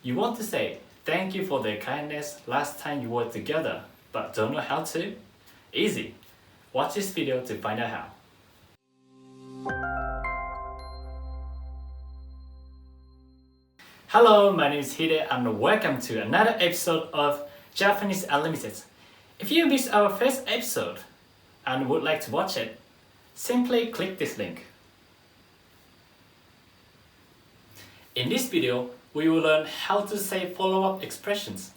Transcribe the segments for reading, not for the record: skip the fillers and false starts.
You want to say thank you for their kindness last time you were together, but don't know how to? Easy. Watch this video to find out how. Hello, my name is Hide and welcome to another episode of Japanese Unlimited. If you missed our first episode and would like to watch it, simply click this link. In this video, we will learn how to say follow-up expressions.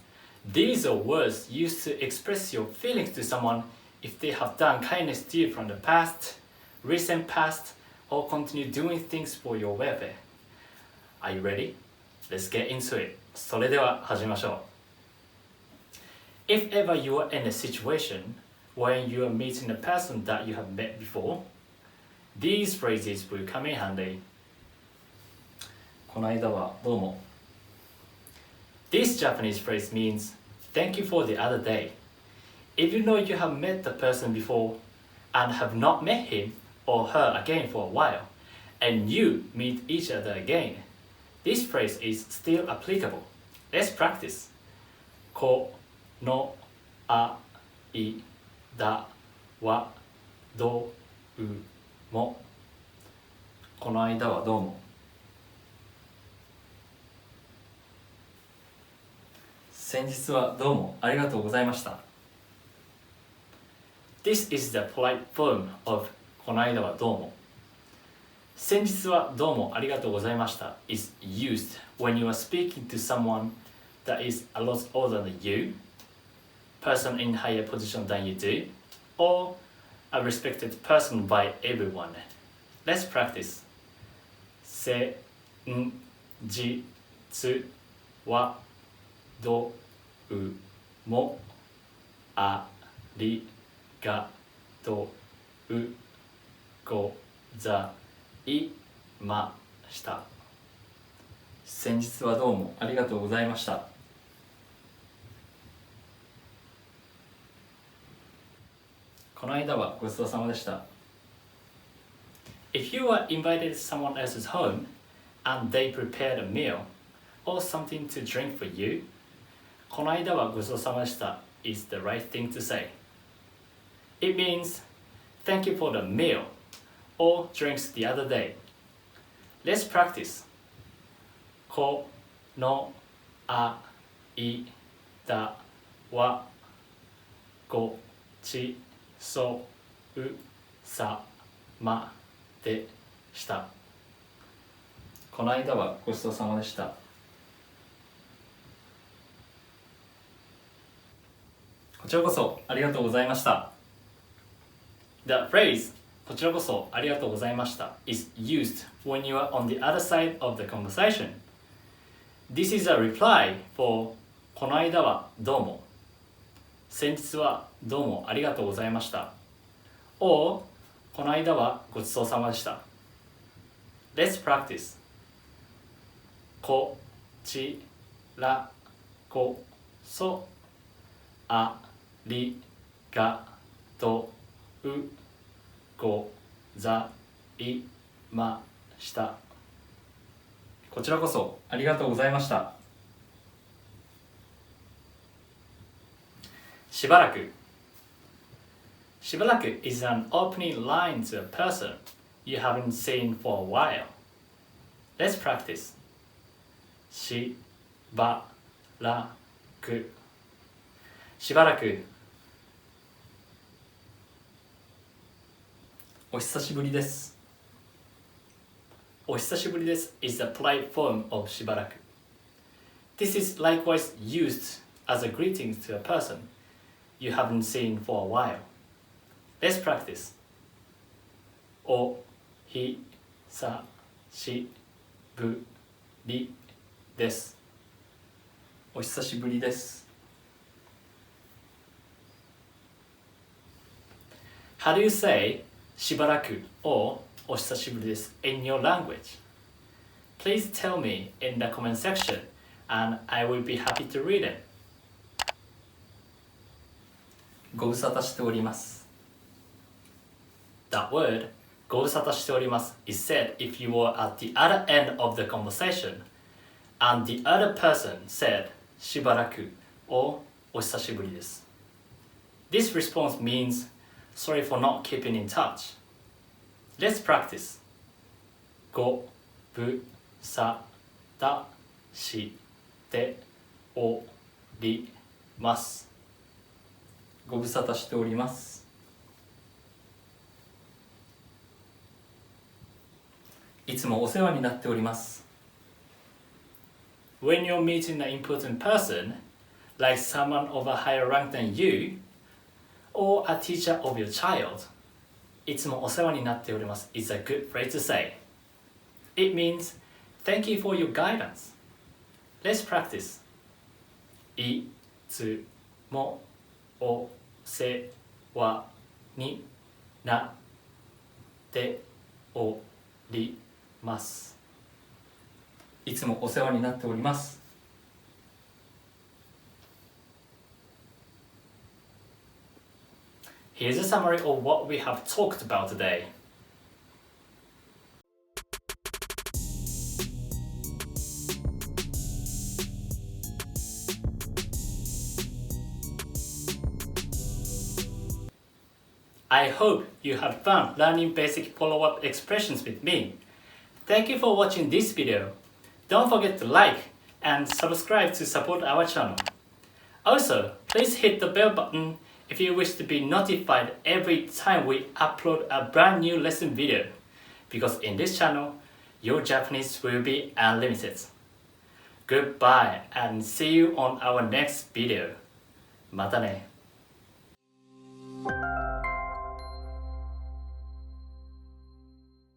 These are words used to express your feelings to someone if they have done kindness to you from the past, recent past, or continue doing things for your welfare. Are you ready? Let's get into it. それでは始めましょう。If ever you are in a situation when you are meeting a person that you have met before, these phrases will come in handy. この間はどうも。This Japanese phrase means thank you for the other day. If you know you have met the person before and have not met him or her again for a while, and you meet each other again, this phrase is still applicable. Let's practice. この間はどうも。この間はどうも。先日はどうもありがとうございました。This is the polite form of この間はどうも。先日はどうもありがとうございました is used when you are speaking to someone that is a lot older than you, person in higher position than you do, or a respected person by everyone. Let's practice. 先日はどうもありがとうございました。先日はどうもありがとうございました。この間はごちそうさまでした。If you are invited to someone else's home and they prepared a meal or something to drink for you, この間はごちそうさまでした is the right thing to say. It means thank you for the meal or drinks the other day. Let's practice. この間はごちそうさまでした。この間はごちそうさまでした。こちらこそありがとうございました。The phrase こちらこそありがとうございました is used when you are on the other side of the conversation. This is a reply for この間はどうも。先日はどうもありがとうございました。or この間はごちそうさまでした。Let's practice. こちらこそありがとうございました。こちらこそありがとうございました。しばらく。しばらく is an opening line to a person you haven't seen for a while. Let's practice. しばらく。しばらく。お久しぶりです。お久しぶりです is the polite form of しばらく。This is likewise used as a greeting to a person you haven't seen for a while. Let's practice. おひさしぶりです。お久しぶりです。How do you say しばらく or お久しぶりです in your language? Please tell me in the comment section and I will be happy to read it. ご無沙汰しております。That word ご無沙汰しております is said if you were at the other end of the conversation and the other person said shibaraku or ohisashiburidesu. This response means sorry for not keeping in touch. Let's practice. Gobusatashite orimasu. ご無沙汰しております。いつもお世話になっております。When you're meeting an important person, like someone of a higher rank than you, or a teacher of your child, いつもお世話になっております is a good phrase to say. It means, thank you for your guidance. Let's practice. いつもお世話になっております。いつもお世話になっております。Here's a summary of what we have talked about today. I hope you had fun learning basic follow-up expressions with me. Thank you for watching this video. Don't forget to like and subscribe to support our channel. Also, please hit the bell button if you wish to be notified every time we upload a brand new lesson video, because in this channel, your Japanese will be unlimited. Goodbye and see you on our next video. またね。